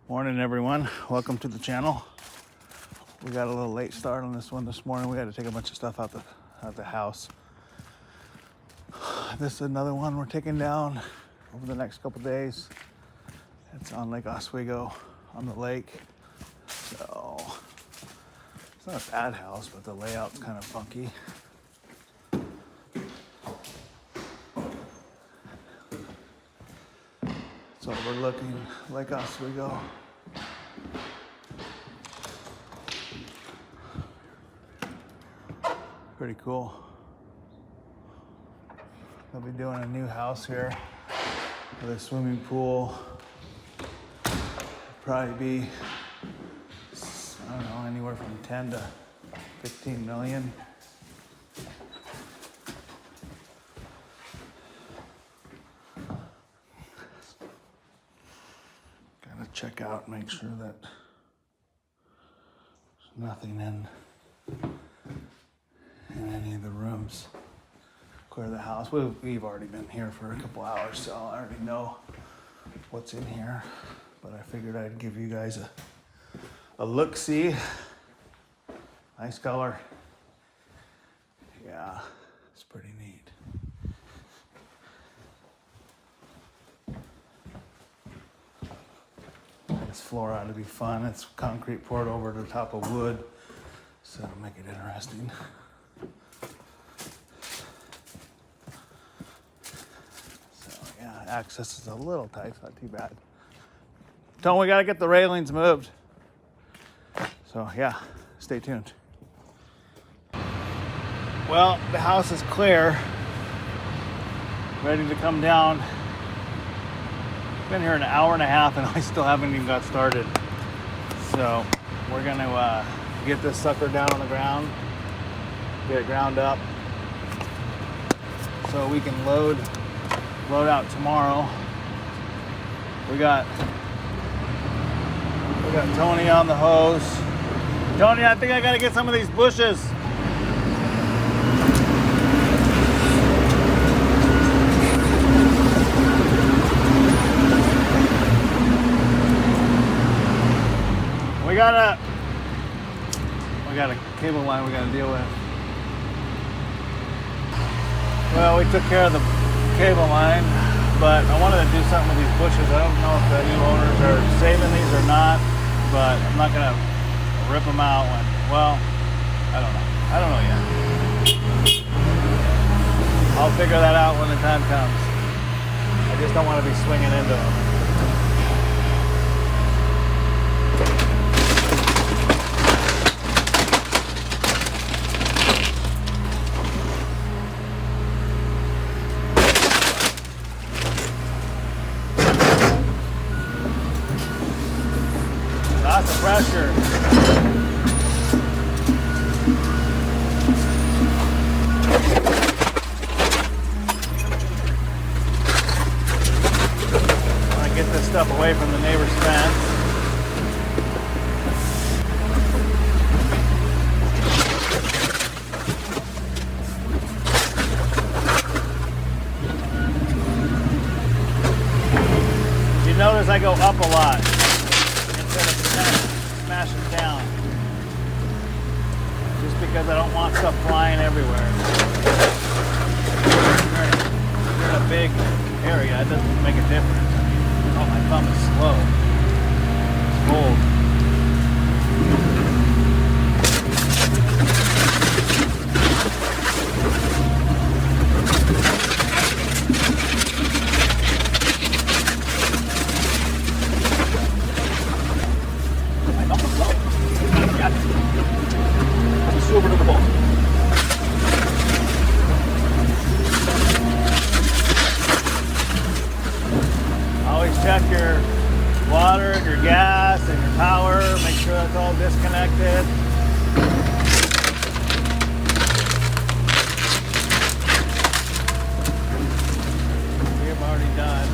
Morning everyone, welcome to the channel. We got a little late start on this one this morning. We had to take a bunch of stuff out the house. This is another one we're taking down over the next couple days. It's on Lake Oswego on the lake. So it's not a bad house, but the layout's kind of funky. It's overlooking Lake Oswego. Pretty cool. They'll be doing a new house here with a swimming pool. Probably be, I don't know, anywhere from 10 to 15 million. Gotta check out, make sure that there's nothing in any of the rooms. Clear the house. We've already been here for a couple hours, so I already know what's in here. But I figured I'd give you guys a look-see. Nice color. Yeah, it's pretty neat. This floor ought to be fun. It's concrete poured over the top of wood, so it'll make it interesting. So yeah, access is a little tight, it's not too bad. Tone, we gotta get the railings moved. So yeah, stay tuned. Well, the house is clear, ready to come down. Been here an hour and a half and I still haven't even got started. So we're gonna get this sucker down on the ground, get it ground up, so we can load out tomorrow. We got Tony on the hose. Tony, I think I gotta get some of these bushes. We got a cable line we gotta deal with. Well, we took care of the cable line, but I wanted to do something with these bushes. I don't know if the new owners are saving these or not, but I'm not gonna rip them out when, well, I don't know yet. I'll figure that out when the time comes. I just don't want to be swinging into them. Lots of pressure. I want to get this stuff away from the neighbor's fence. You notice I go up a lot instead of smashing down, just because I don't want stuff flying everywhere. If you're in a big area, it doesn't make a difference. Oh, my thumb is slow. It's cold. Over to the ball. Always check your water and your gas and your power. Make sure that's all disconnected. We've already done.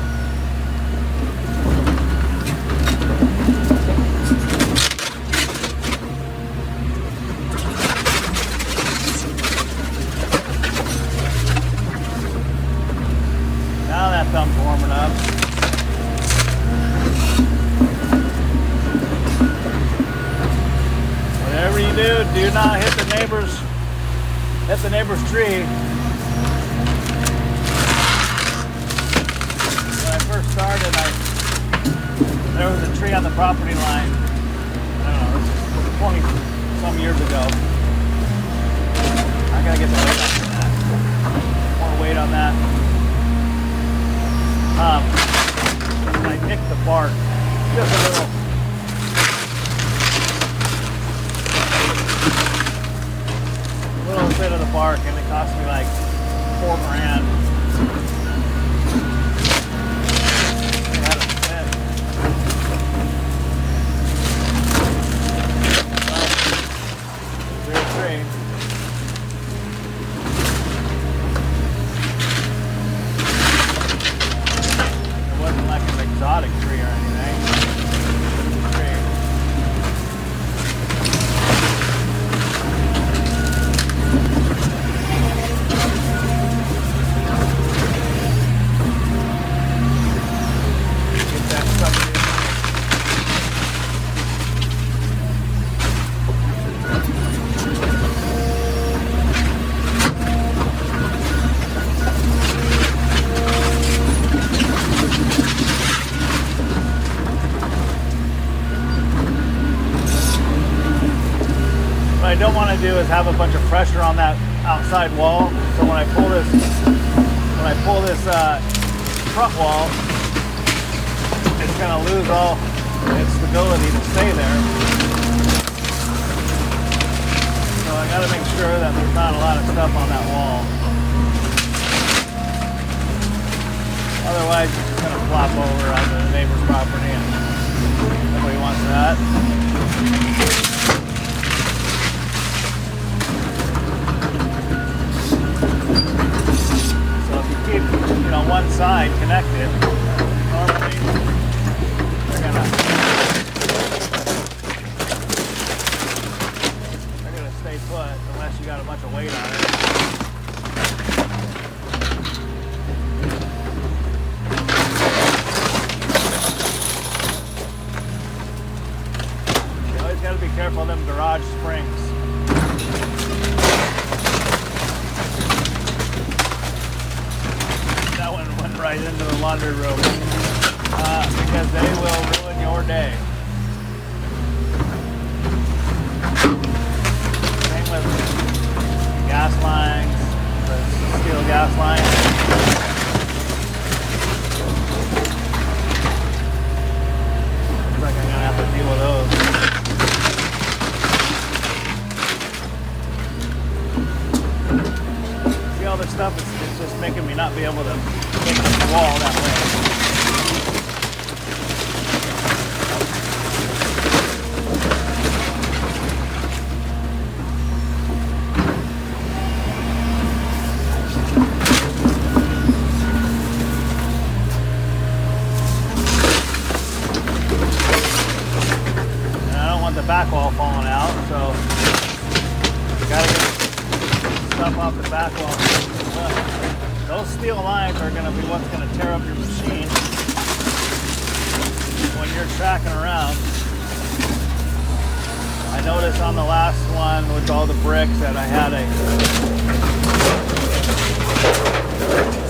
Thumb's warming up. you not hit the neighbor's tree. When I first started, there was a tree on the property line. I don't know, this is 20 some years ago. I gotta get the weight on that. More weight on that. And I nicked the bark just a little. Bit of the bark, and it cost me like $4 grand. Real tree. It wasn't like an exotic tree or anything. What I don't want to do is have a bunch of pressure on that outside wall. So when I pull this front wall, it's going to lose all its stability to stay there. So I got to make sure that there's not a lot of stuff on that wall. Otherwise, it's just going to flop over onto the neighbor's property, and nobody wants that. Keep, one side connected. Normally, they're gonna stay put unless you got a bunch of weight on it. You always gotta be careful of them garage springs. Right into the laundry room because they will ruin your day. Same with gas lines, the steel gas lines. Looks like I'm gonna have to deal with those. See all this stuff? It's just making me not be able to make the wall that way. And I don't want the back wall falling out, so gotta get stuff off the back wall. Those steel lines are going to be what's going to tear up your machine when you're tracking around. I noticed on the last one with all the bricks that I had a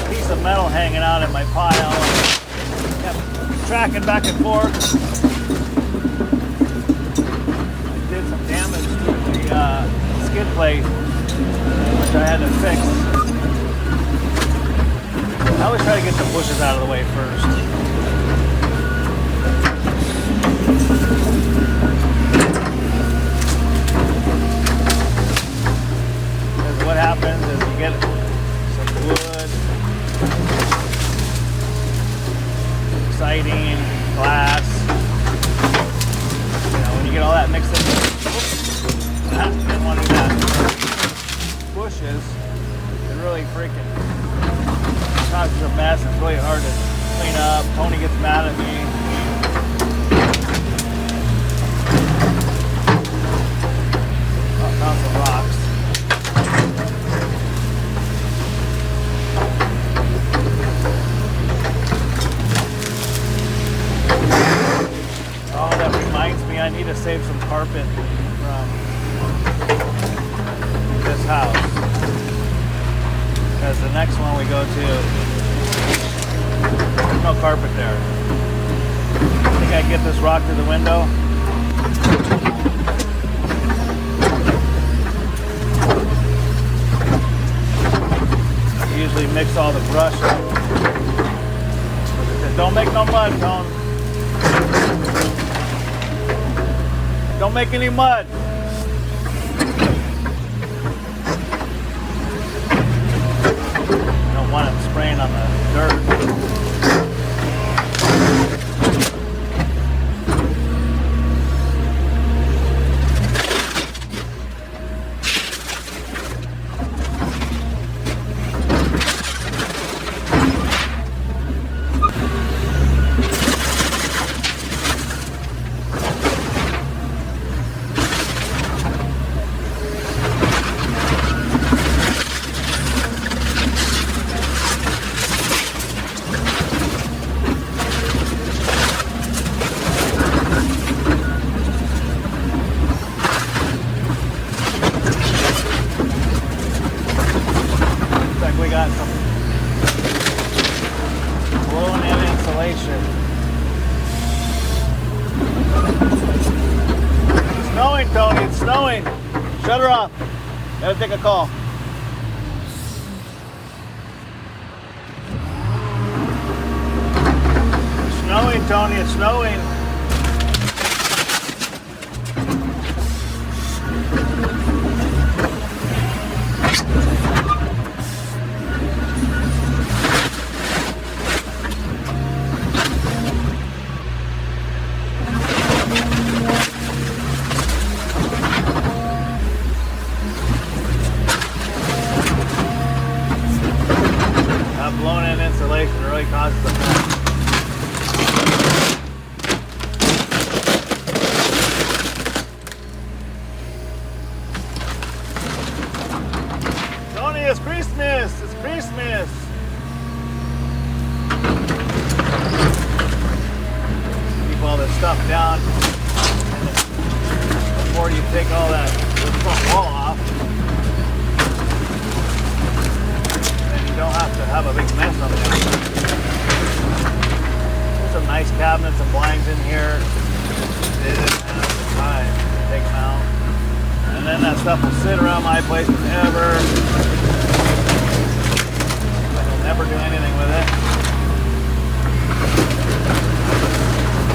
piece of metal hanging out in my pile. I kept tracking back and forth. I did some damage to the skid plate, which I had to fix. I always try to get the bushes out of the way first. Because what happens is you get some wood, siding, glass. When you get all that mixed in, didn't want to do that. Bushes, it really freaking causes a mess. It's really hard to clean up. Tony gets mad at me. Found some rocks. Oh, that reminds me, I need to save some carpet from this house. Because the next one we go to, there's no carpet there. I think I can get this rock through the window. I usually mix all the brush up. Don't make no mud, Tone. Don't make any mud. You don't want it spraying on the dirt. Tony, it's snowing. Shut her off. Gotta take a call. It's snowing, Tony, it's snowing. Blown in insulation really causes a mess. Tony, it's Christmas! It's Christmas! Keep all this stuff down before you take all that front wall off. You don't have to have a big mess on there. There's some nice cabinets and blinds in here. They didn't have the time to take them out. And then that stuff will sit around my place forever. I'll never do anything with it.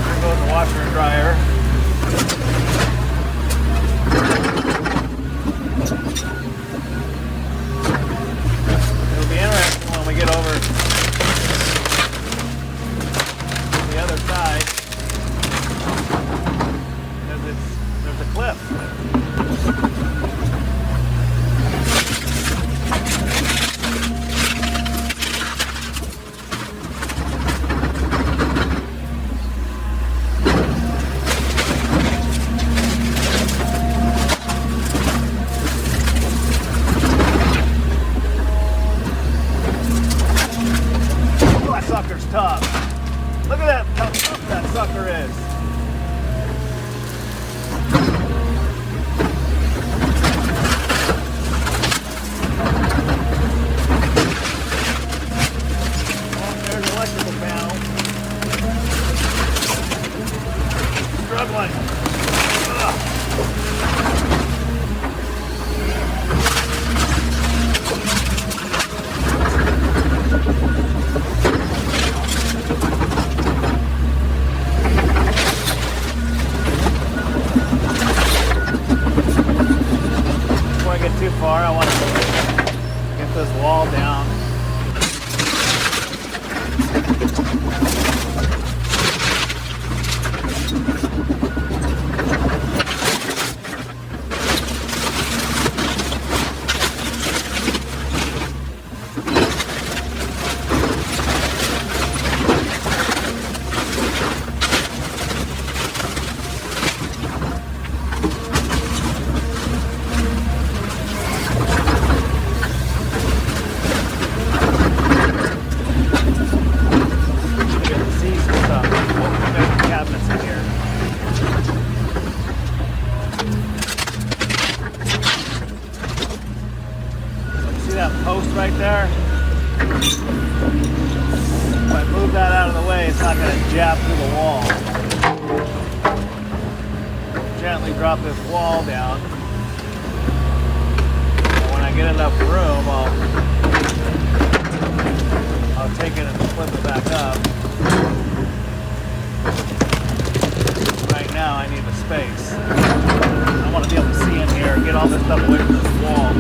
There goes the washer and dryer. Interesting when we get over the other side because there's a cliff. there. If I move that out of the way, it's not going to jab through the wall. Gently drop this wall down. And when I get enough room, I'll take it and flip it back up. Right now, I need the space. I want to be able to see in here and get all this stuff away from this wall.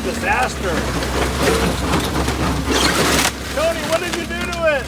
Disaster. Tony, what did you do to it?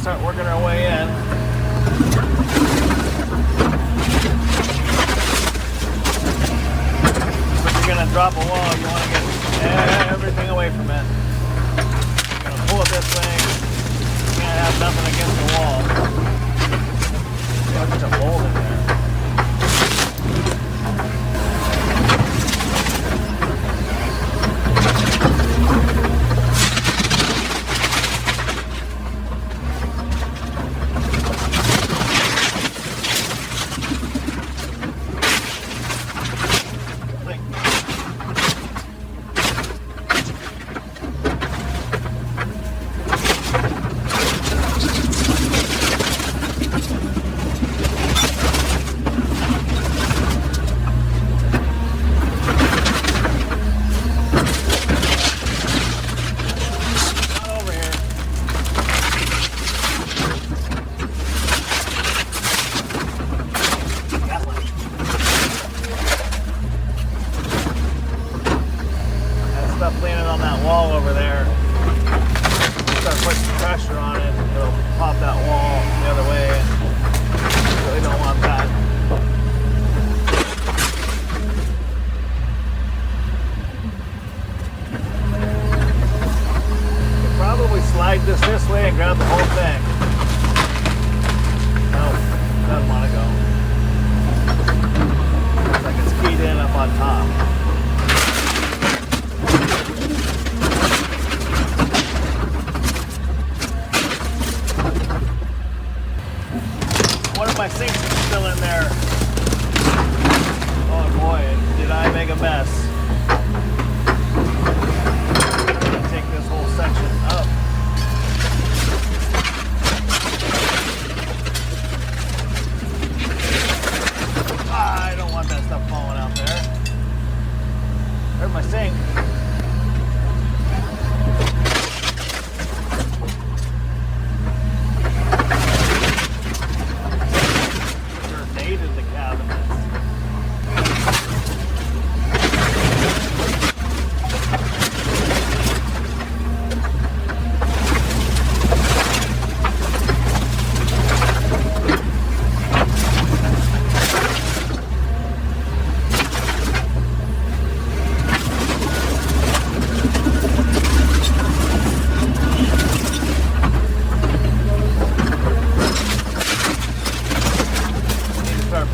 Start working our way in. If you're gonna drop a wall, you want to get everything away from it. with this thing. Can't have nothing against the wall. There's just a mold in there. Slide this way and grab the whole thing. No, doesn't want to go. Looks like it's keyed in up on top. One of my sinks is still in there. Oh boy, did I make a mess. I'm gonna take this whole section up. I don't want that stuff falling out there. There's my sink. Sure dated the cabinets.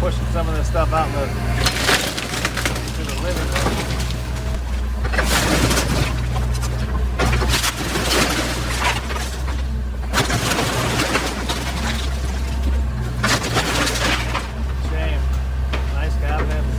Pushing some of this stuff out into the living room. Shame. Nice cabinets.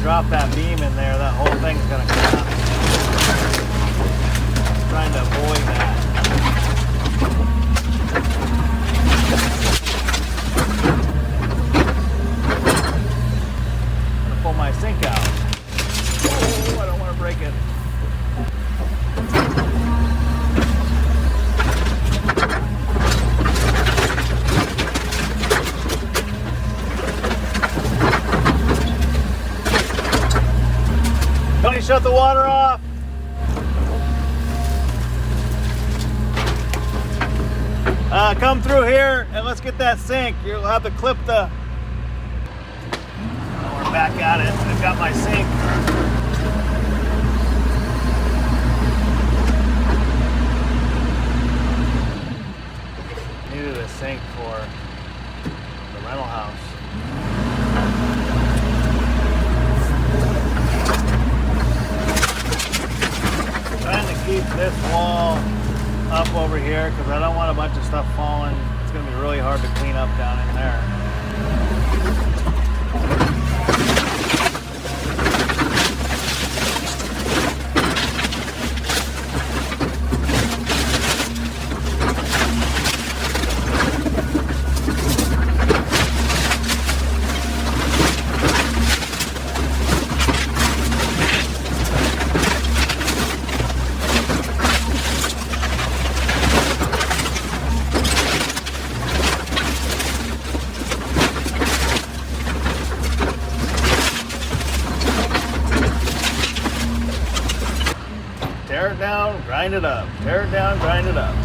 Drop that beam in there, that whole thing's gonna collapse. Trying to avoid that. I'm gonna pull my sink out. Oh, I don't want to break it. Tony, shut the water off. Come through here and let's get that sink. You'll have to clip the... Oh, we're back at it. I've got my sink. Needed a sink for the rental house. Trying to keep this wall up over here because I don't want a bunch of stuff falling. It's going to be really hard to clean up down in there. down, grind it up. Tear it down, grind it up.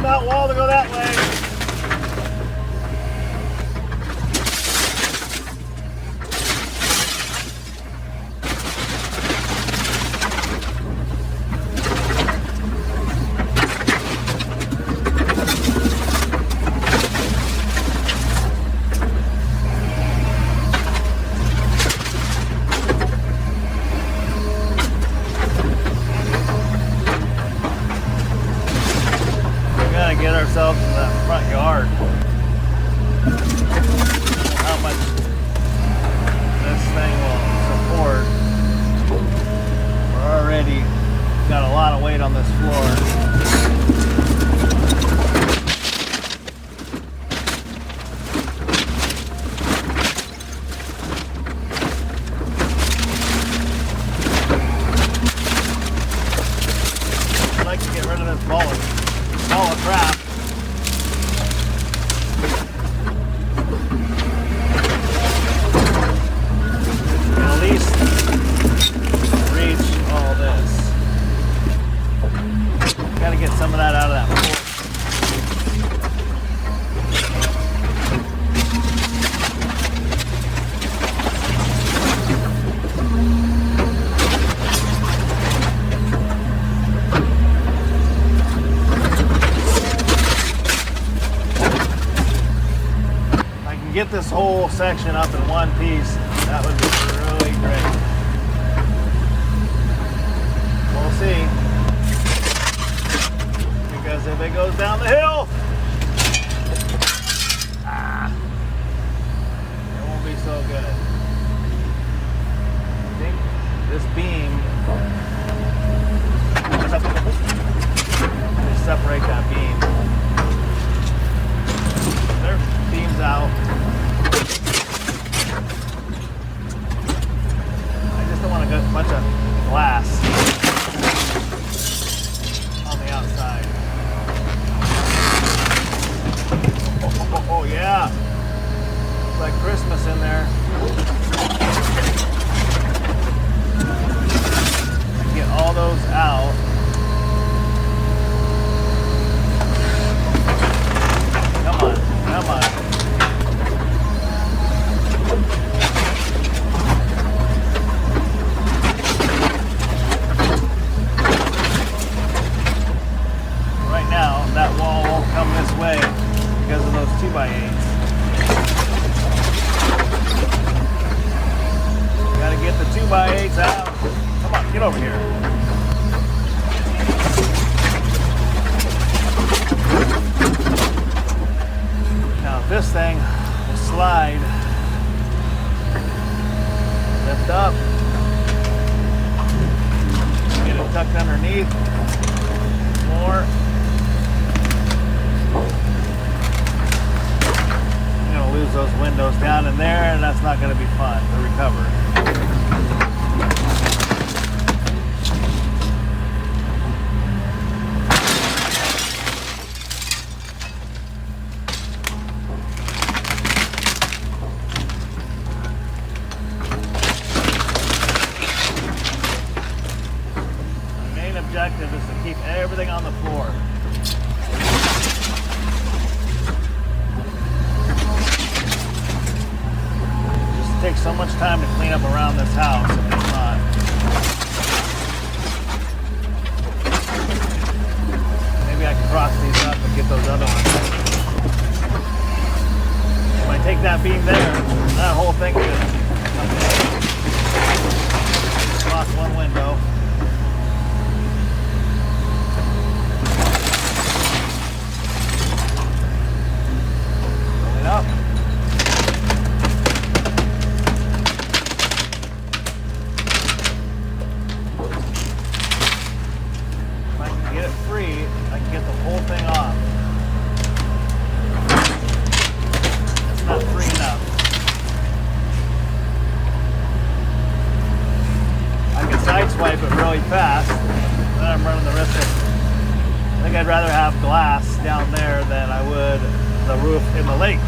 That wall to go that way. Get ourselves in that front yard. How much this thing will support. We're already got a lot of weight on this floor. I'd like to get rid of this ball of crap. At least reach all this. Gotta get some of that out of that floor. Get this whole section up in one piece, that would be really great. We'll see. Because if it goes down the hill, it won't be so good. I think this beam, just separate that beam. There, beam's out. A bunch of glass on the outside. Oh yeah, it's like Christmas in there. Get all those out. Come on, come on. That wall won't come this way because of those 2x8s. Gotta get the 2x8s out. Come on, get over here. Now this thing will slide, lift up, get it tucked underneath, more. Lose those windows down in there, and that's not going to be fun to recover. The main objective is to keep everything on the floor. It takes so much time to clean up around this house, and it's not. Maybe I can cross these up and get those other ones. If I take that beam there, that whole thing could come down. Cross one window. Roll it up. have glass down there than I would the roof in the lake.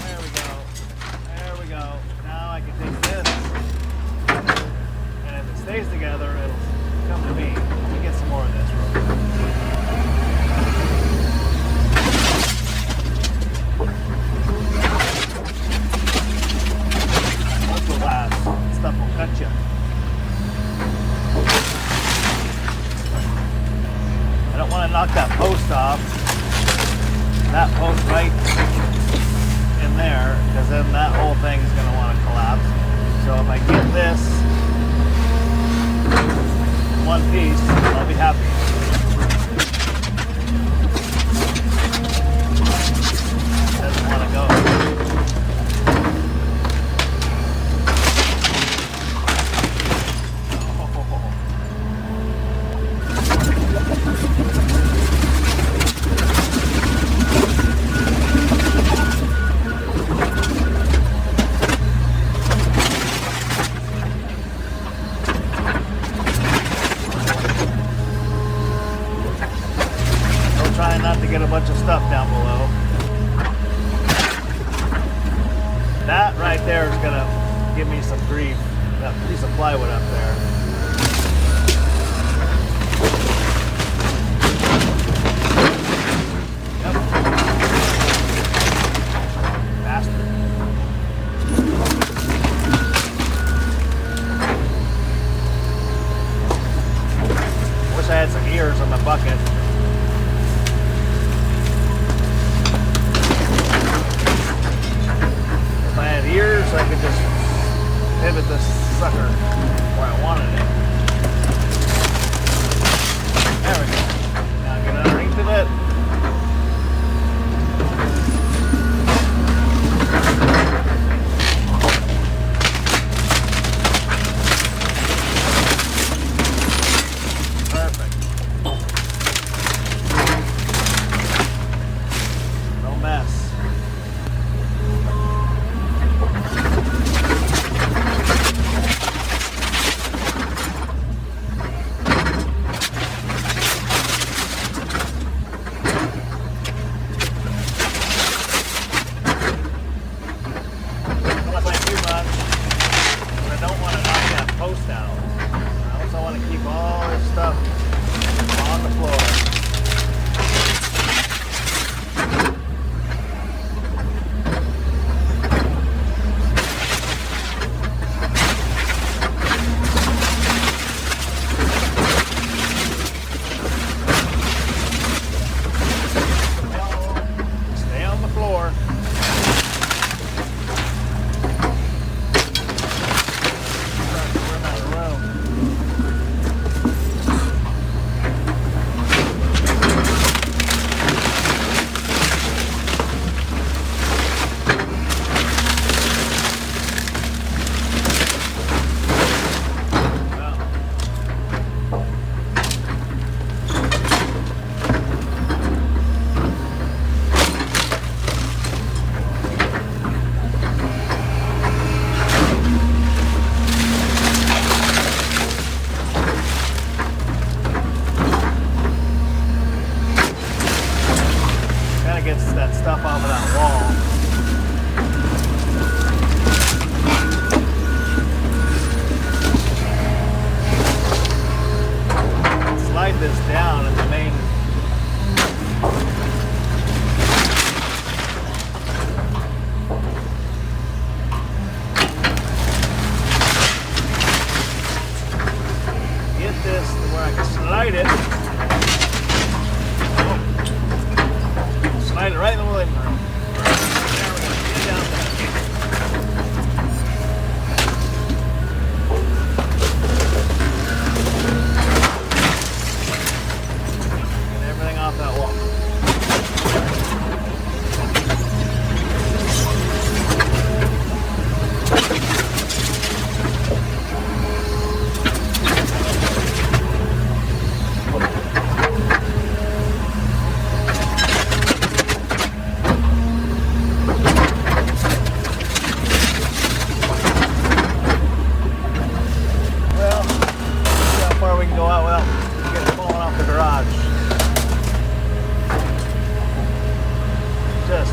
There we go. There we go. Now I can take this, and if it stays together, it'll come to me. Let me get some more of this real quick. Also glass. Stuff will cut you. I don't want to knock that post off. That post right in there, because then that whole thing is going to want to collapse. So if I get this in one piece, I'll be happy. Doesn't want to go. Trying not to get a bunch of stuff down below. That right there is gonna give me some grief. That piece of plywood up there. Yep. Bastard. Wish I had some ears on my bucket. Ears, I could just pivot this sucker where I wanted it. There we go. Now get underneath of it. Perfect. No mess.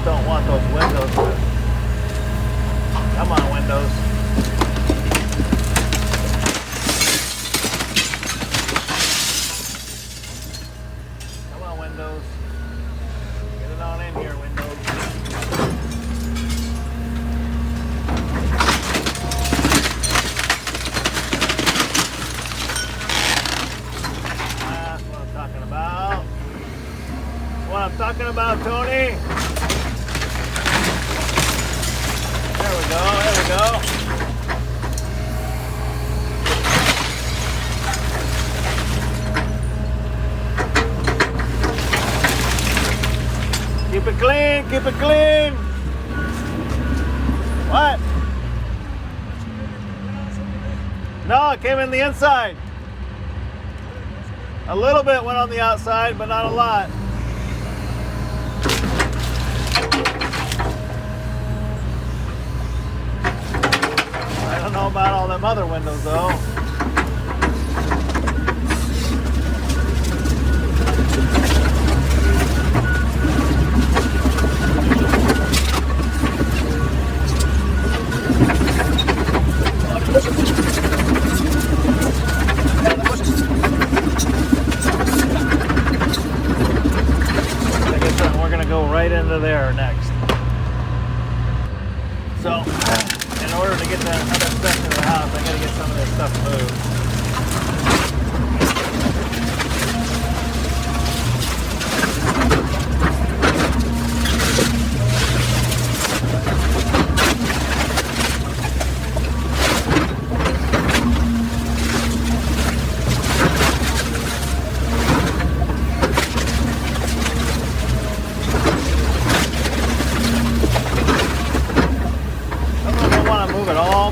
don't want those windows. Come on, windows. Come on, windows. Get it on in here, windows. That's what I'm talking about. That's what I'm talking about, Tony. There we go. Keep it clean, keep it clean. What? No, it came in the inside. A little bit went on the outside, but not a lot. I don't know about all them other windows though. I guess we're gonna go right into there next. So, in order to get that other stuff to the house, I gotta get some of this stuff moved.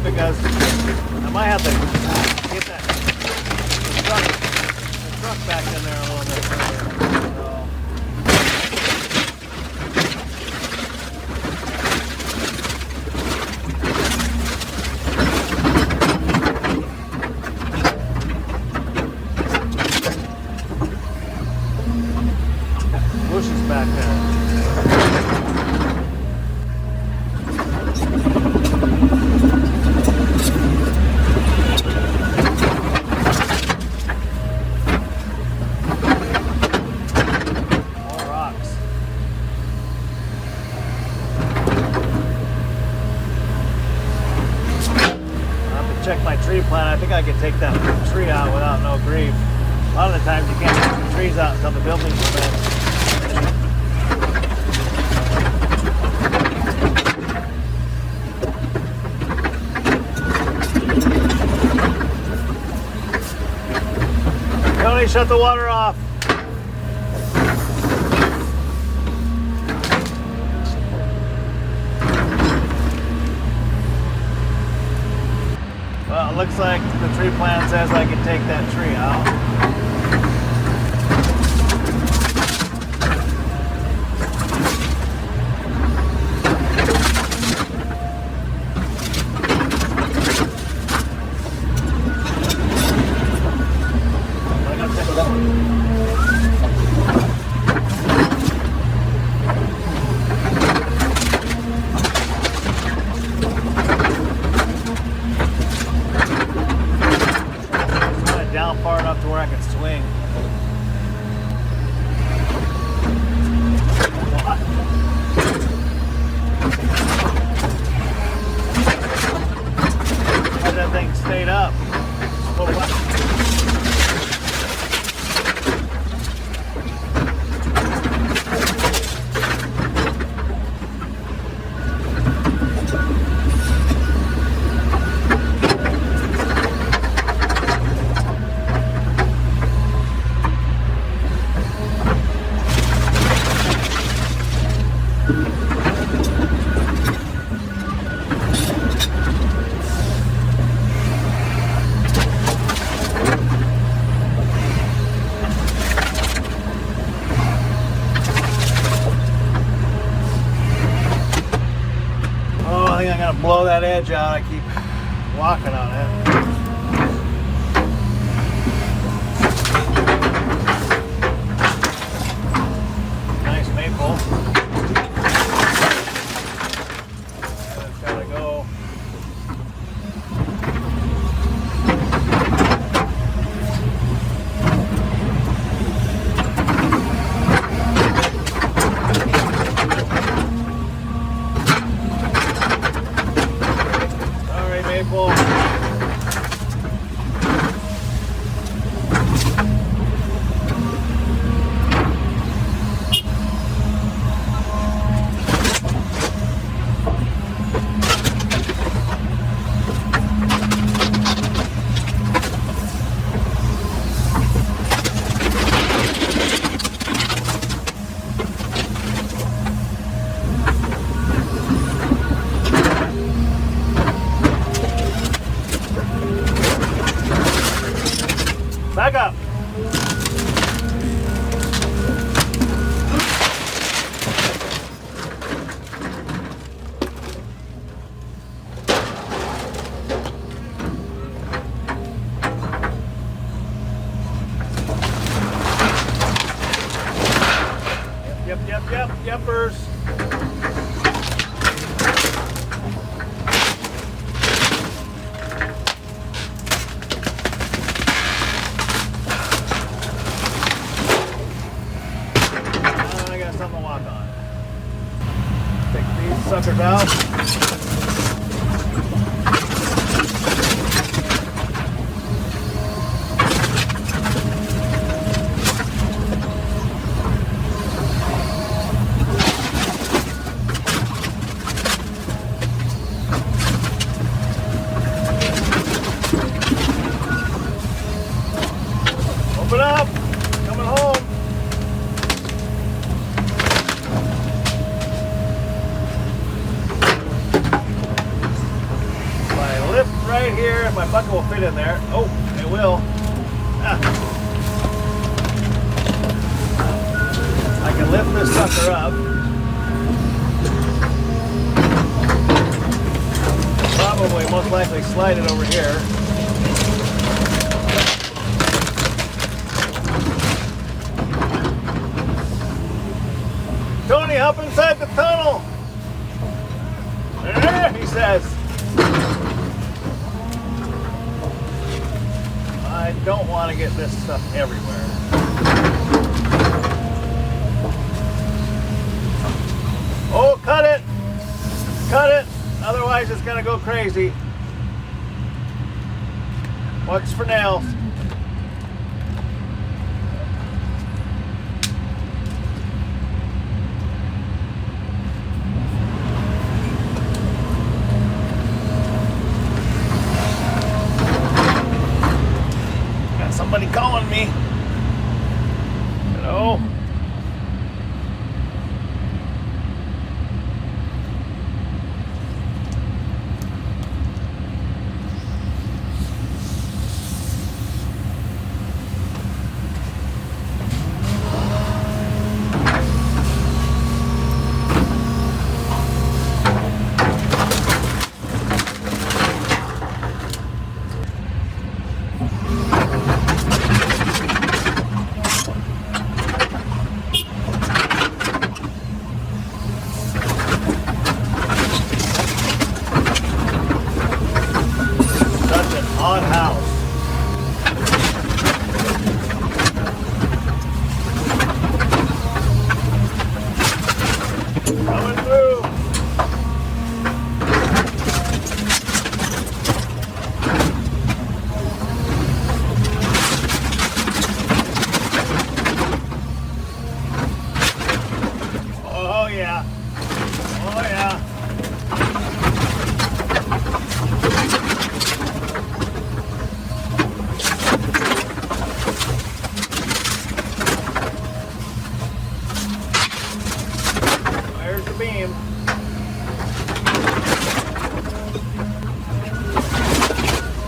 Because I might have to get that truck back in there a little bit further. So, bushes back there. Check my tree plant. I think I could take that tree out without no grief. A lot of the times you can't take the trees out until the building permit. Tony, shut the water off. Well, it looks like the tree plan says I can take that tree out. Far enough to where I can swing. How's that thing stayed up? Blow that edge out. I keep walking on it. Nice maple. suckers out. Open up! Coming home! If I lift right here, my bucket will fit in there. Oh, it will. Ah. I can lift this sucker up. Probably, most likely, slide it over here. Tony, up inside the tunnel. There, he says. I don't want to get this stuff everywhere. Oh, cut it. Cut it. Otherwise, it's going to go crazy. Watch for nails. Somebody calling me. Hello? Odd house. Coming through. Oh yeah. Oh yeah. Beam.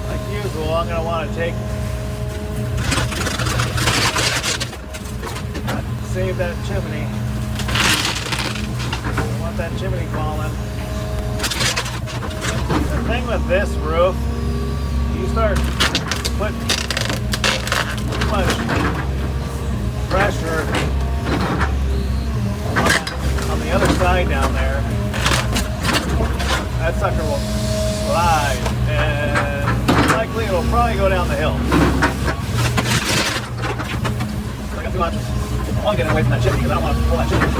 Like usual, I'm going to want to save that chimney. I want that chimney falling. The thing with this roof, you start putting too much pressure on the other side down there, that sucker will slide, and likely it'll probably go down the hill. I got too much. I want to get away from that chimney because I don't want to pull that chimney.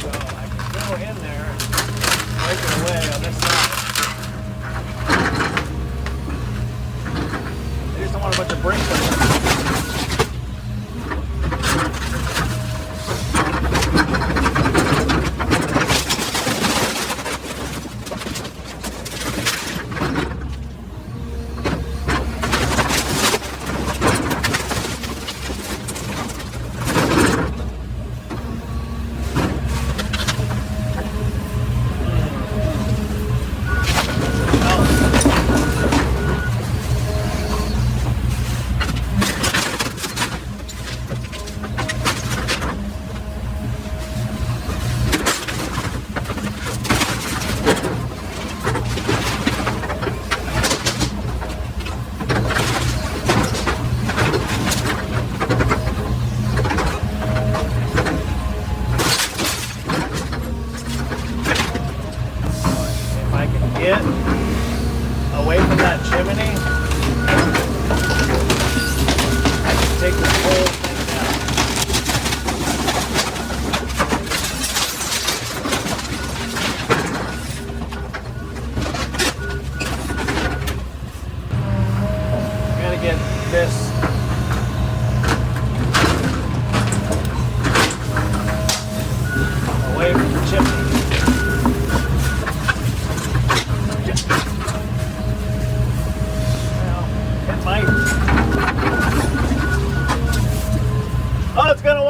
So I can go in there, break it away on this side. I just don't want a bunch of bricks on it.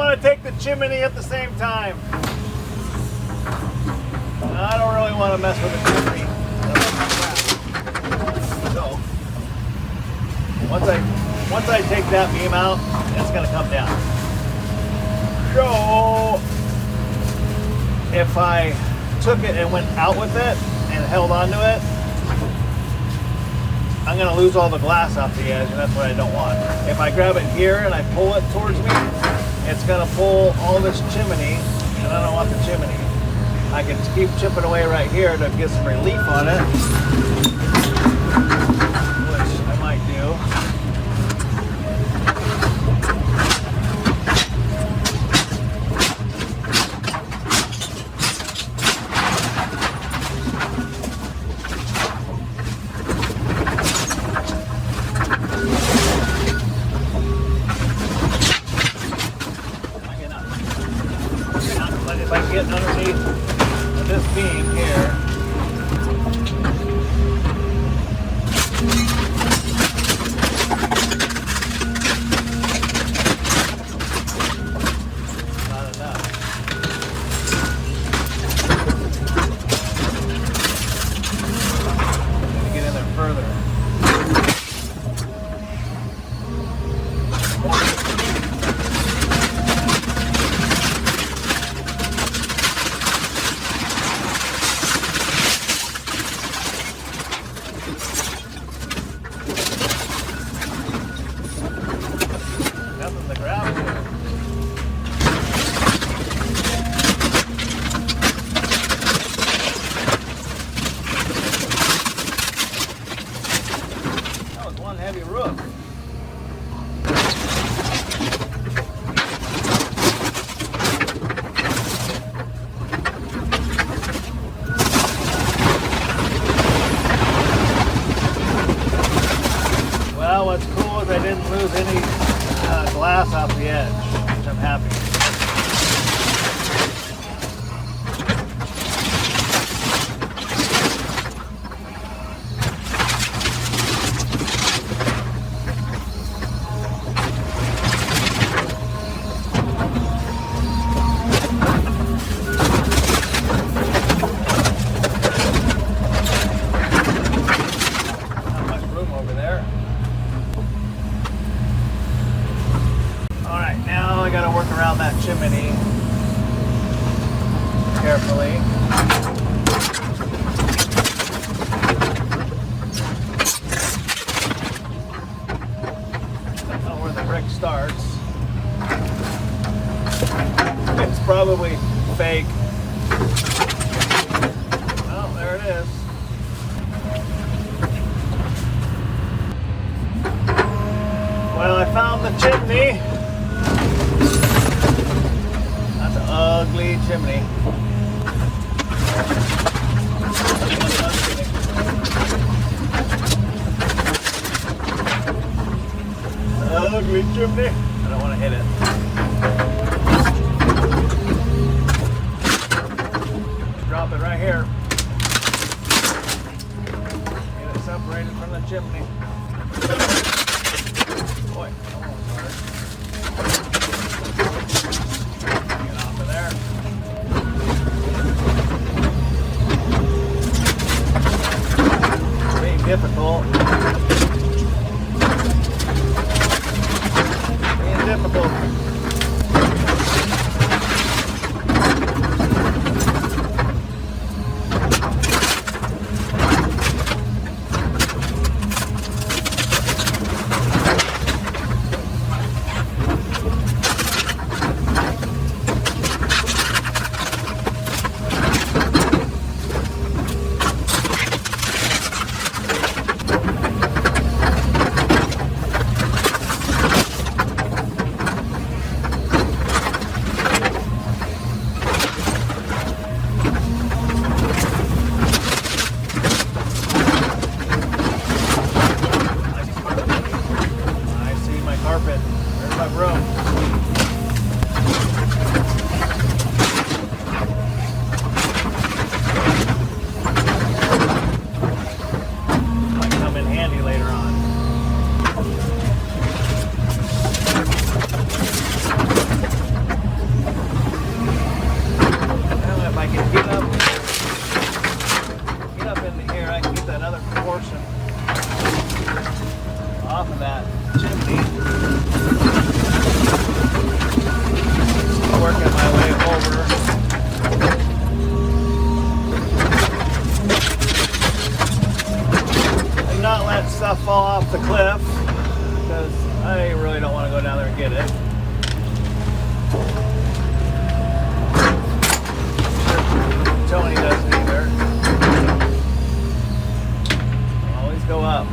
want to take the chimney at the same time. I don't really want to mess with the chimney. So once I take that beam out, it's going to come down. So if I took it and went out with it and held onto it, I'm going to lose all the glass off the edge, and that's what I don't want. If I grab it here and I pull it towards me, it's going to pull all this chimney, and I don't want the chimney. I can keep chipping away right here to get some relief on it, which I might do. If I get underneath this beam here, not enough. I'm gonna get in there further. Heavy roof. Well, what's cool is I didn't lose any glass off the edge, which I'm happy. I got to work around that chimney carefully. That's not where the brick starts. It's probably fake. Oh, there it is. Well, I found the chimney. That's an ugly chimney. Ugly chimney. I don't want to hit it. Drop it right here. Get it separated from the chimney. Boy, that one was hard. Get off of there. It's being difficult. Difficult. Tony doesn't either. Always go up.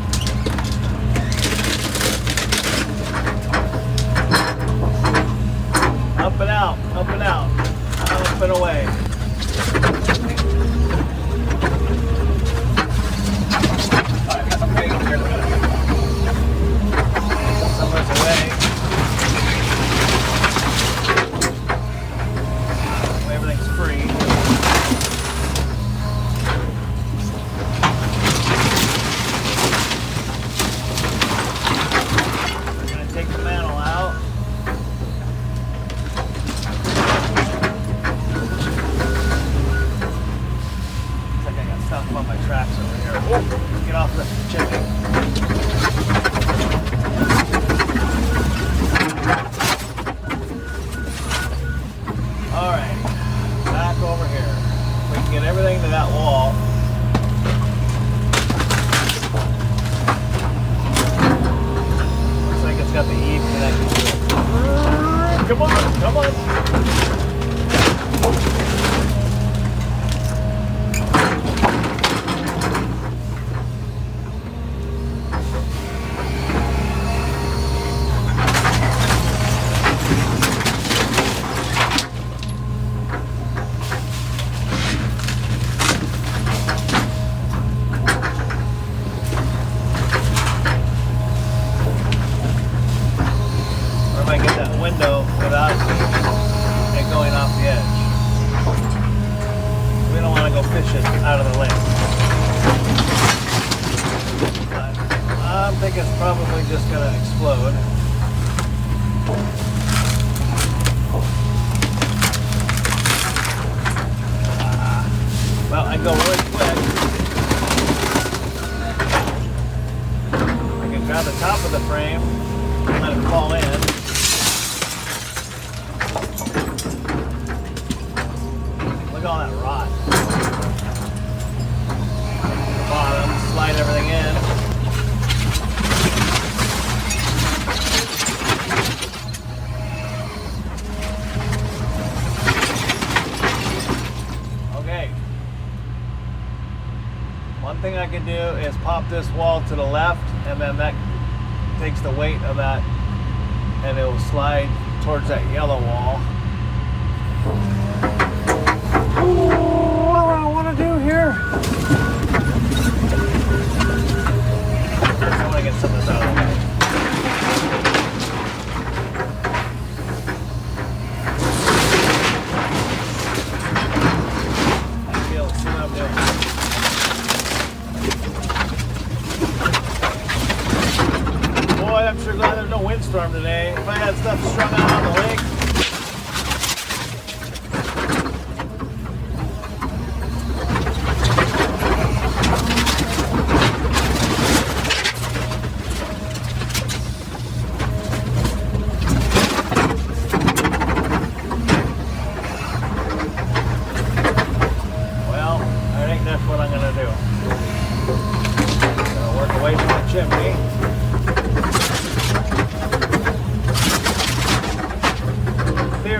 Up and out, up and out, up and away. Somewhere's away. Everything's free. We're going to take the mantle out. Looks like I got stuff on my tracks over here. Oh, get off the chimney. All right, back over here. We can get everything to that wall. Looks like it's got the eave connected to it. Come on, come on. Window without it going off the edge. We don't want to go fishing out of the lake. But I think it's probably just going to explode. Well, I go really quick. I can grab the top of the frame and let it fall in. Look at all that rot. The bottom, slide everything in. Okay. One thing I can do is pop this wall to the left, and then that takes the weight of that, and it will slide towards that yellow wall. What do I want to do here? I want to get some of this out of the way. I feel see what I'm doing. Boy, I'm sure glad there's no windstorm today. If I had stuff strung out on the lake.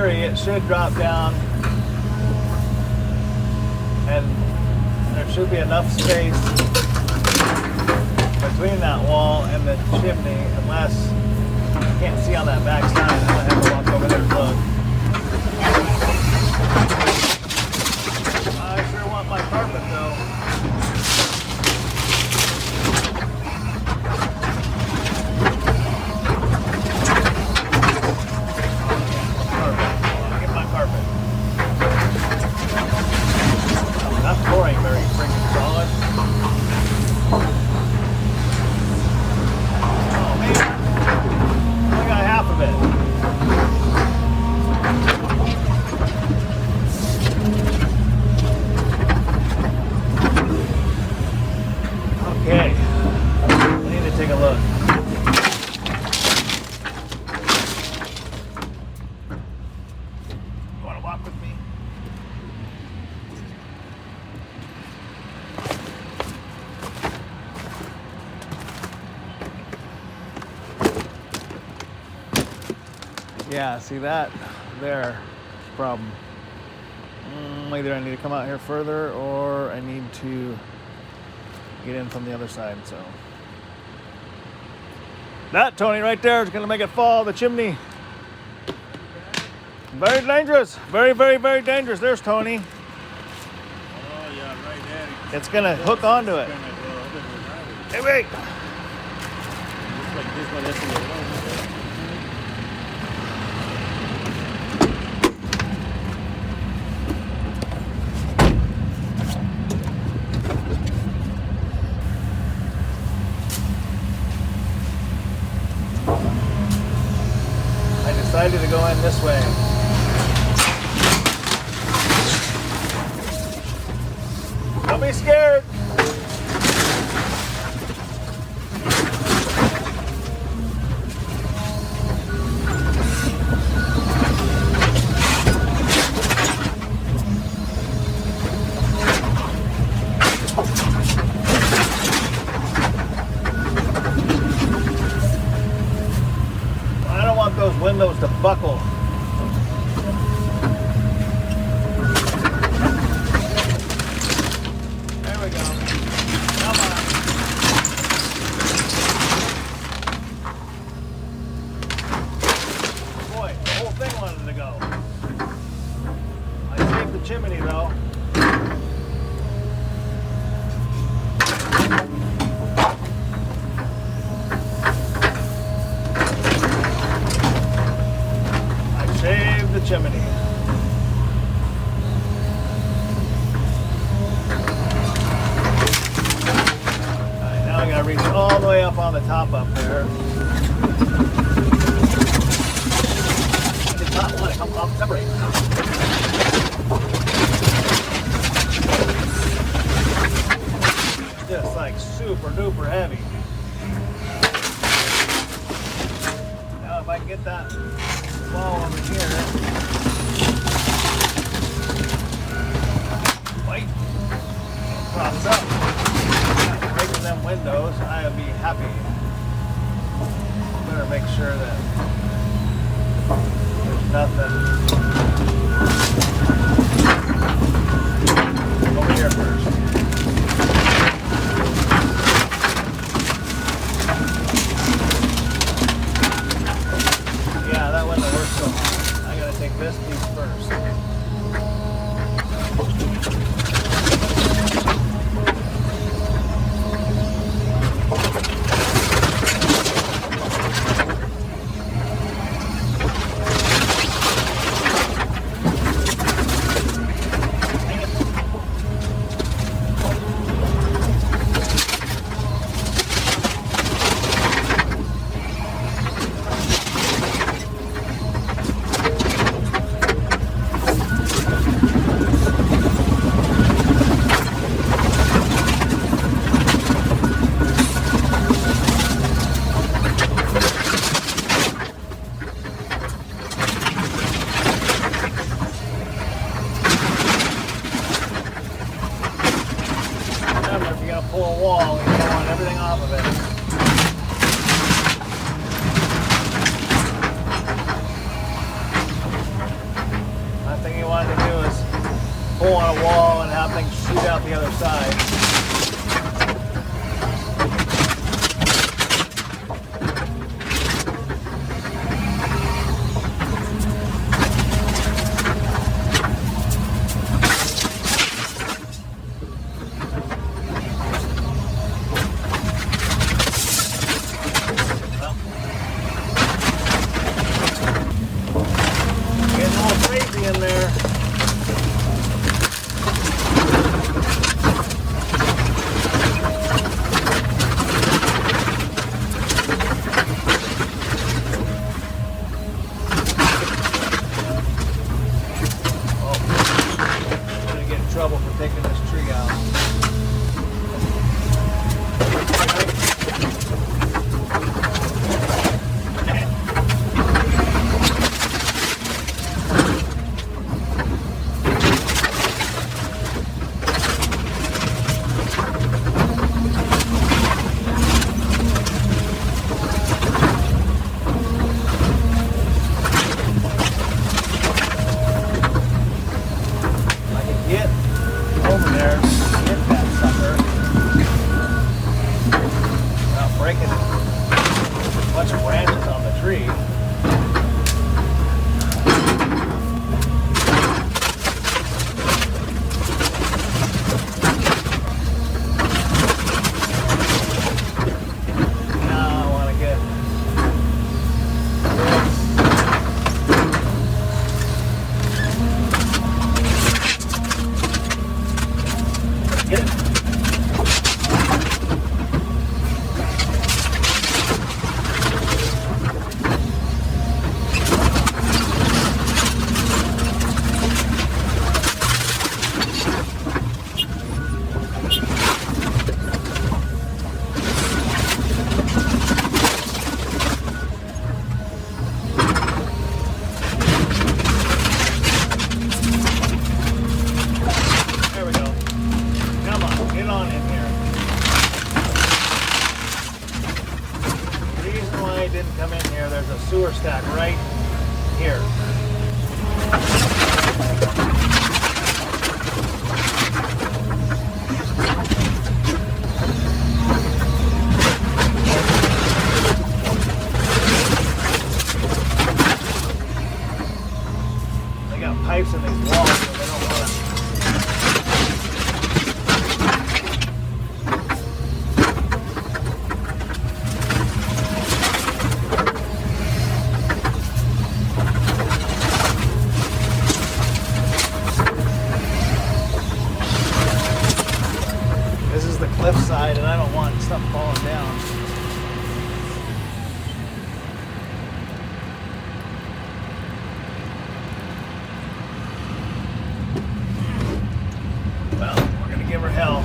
It should drop down, and there should be enough space between that wall and the chimney, unless you can't see on that back side. I'm gonna have to walk over there and look. I sure want my carpet though. That floor ain't very freaking solid. Oh man, I got half of it. Yeah, see that? There. Problem. Either I need to come out here further or I need to get in from the other side, so. That, Tony, right there is gonna make it fall, the chimney. Very dangerous. Very, very, very dangerous. There's Tony. Oh, yeah, right there. It's gonna hook onto it. Hey, wait. Looks like this one has to go wrong. I decided to go in this way. Don't be scared. I don't want those windows to buckle. There we go. Come on. Boy, the whole thing wanted to go. I saved the chimney though. Save the chimney. Alright, now I gotta reach all the way up on the top up there. The top one, come up, separate. Just like super duper heavy. Now if I can get that wall over here. Wait. Props up. Breaking them windows, I'll be happy. Better make sure that there's nothing over here first. Yeah, that window works so hard. I gotta take this piece first. Pull a wall and you don't want everything off of it. Last thing you want to do is pull on a wall and have things shoot out the other side. In there. pipes in these walls, so they don't want to. This is the cliffside, and I don't want stuff falling down. Well, we're gonna give her hell.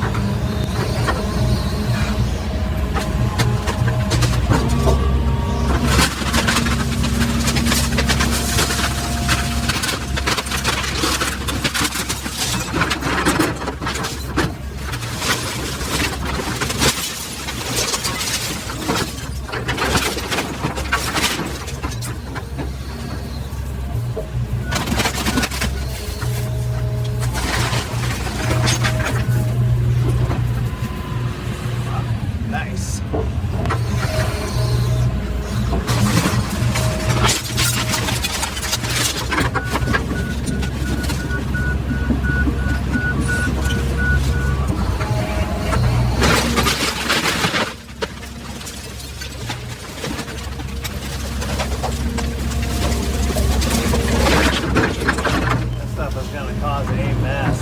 Nice. This stuff is going to cause a mess.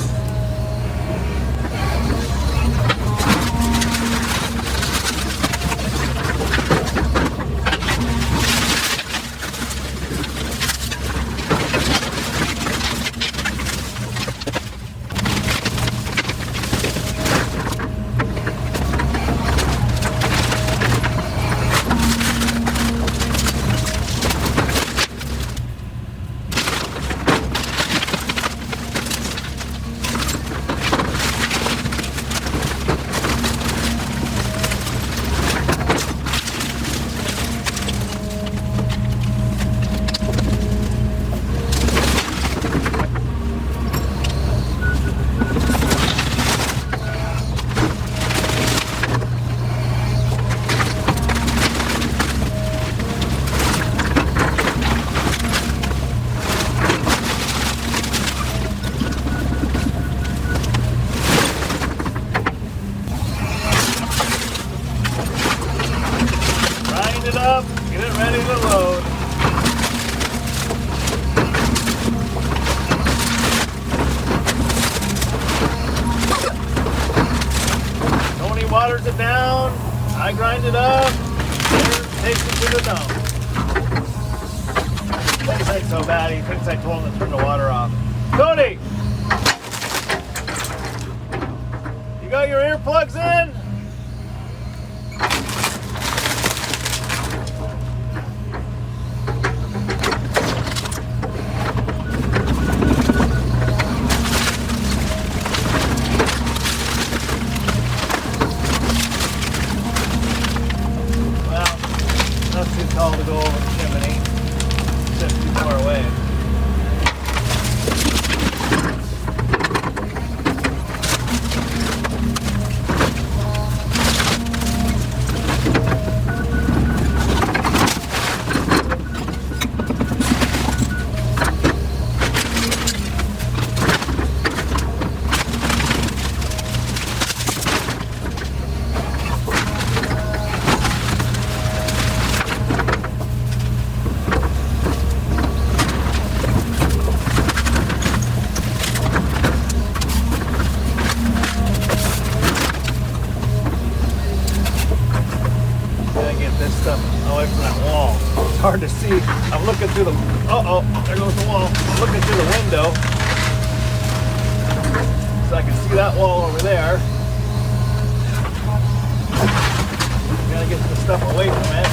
Grind it up, get it ready to load. Tony waters it down, I grind it up, takes it to the dump. Thinks ain't so bad, he thinks I told him to turn the water off. Tony! You got your earplugs in? Not too tall to go over the chimney. It's just too far away. This stuff away from that wall. It's hard to see. I'm looking through the. There goes the wall. I'm looking through the window, so I can see that wall over there. Gotta get the stuff away from it.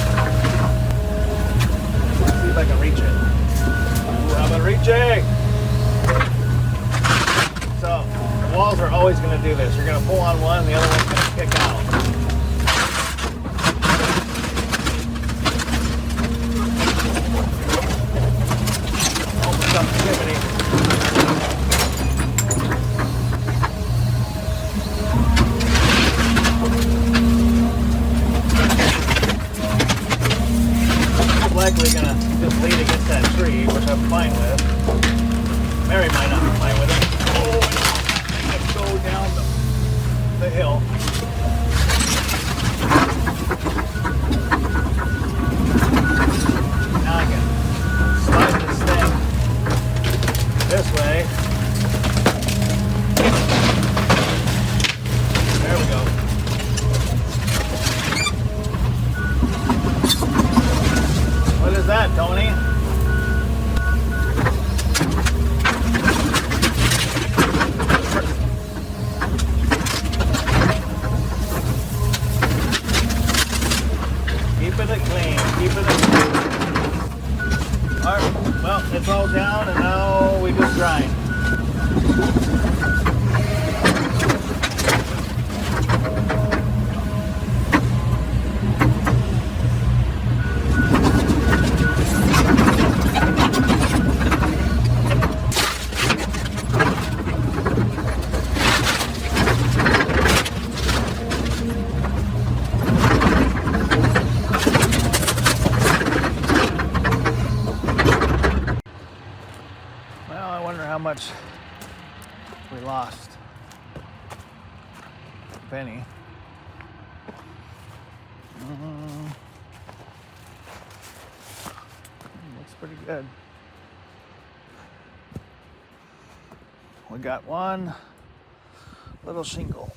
See if I can reach it. Ooh, I'm reaching. So the walls are always going to do this. You're going to pull on one, and the other one's going to kick out. Chimney. Likely gonna just lean against that tree, which I'm fine with. Mary might not be fine with it. Oh, let's go down the hill. Now I can slide this thing this way. There we go. What is that, Tony? Keeping it clean, keeping it clean. Alright, well, it's all down and now we just grind. How much we lost, if any. Looks pretty good. We got one little shingle.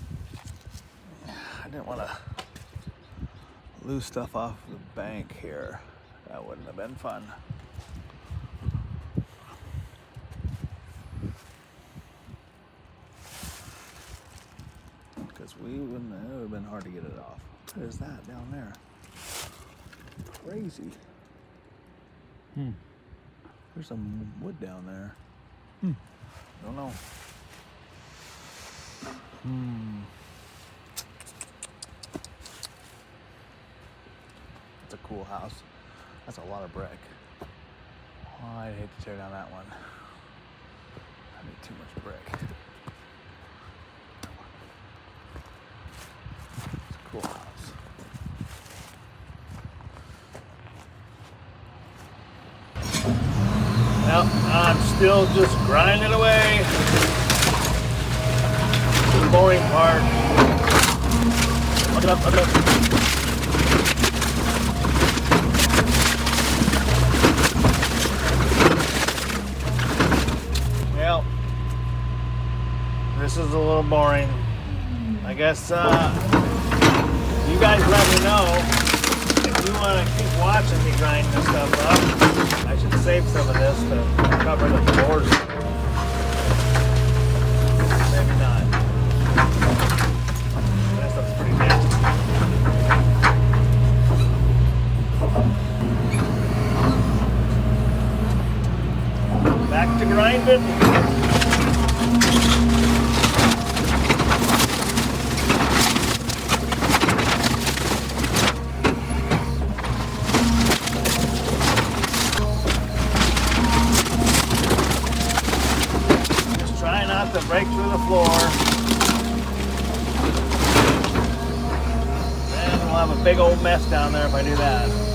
I didn't want to lose stuff off the bank here. That wouldn't have been fun. It would have been hard to get it off. What is that down there? Crazy. There's some wood down there. Don't know. That's a cool house. That's a lot of brick. Oh, I'd hate to tear down that one. I need too much brick. Cool house. Well, I'm still just grinding away. The boring part. Look it up, look it up. Well, this is a little boring. I guess, you guys let me know if you want to keep watching me grind this stuff up. I should save some of this to cover the floors. Maybe not. That stuff's pretty nasty. Back to grinding. To break through the floor. Then we'll have a big old mess down there if I do that.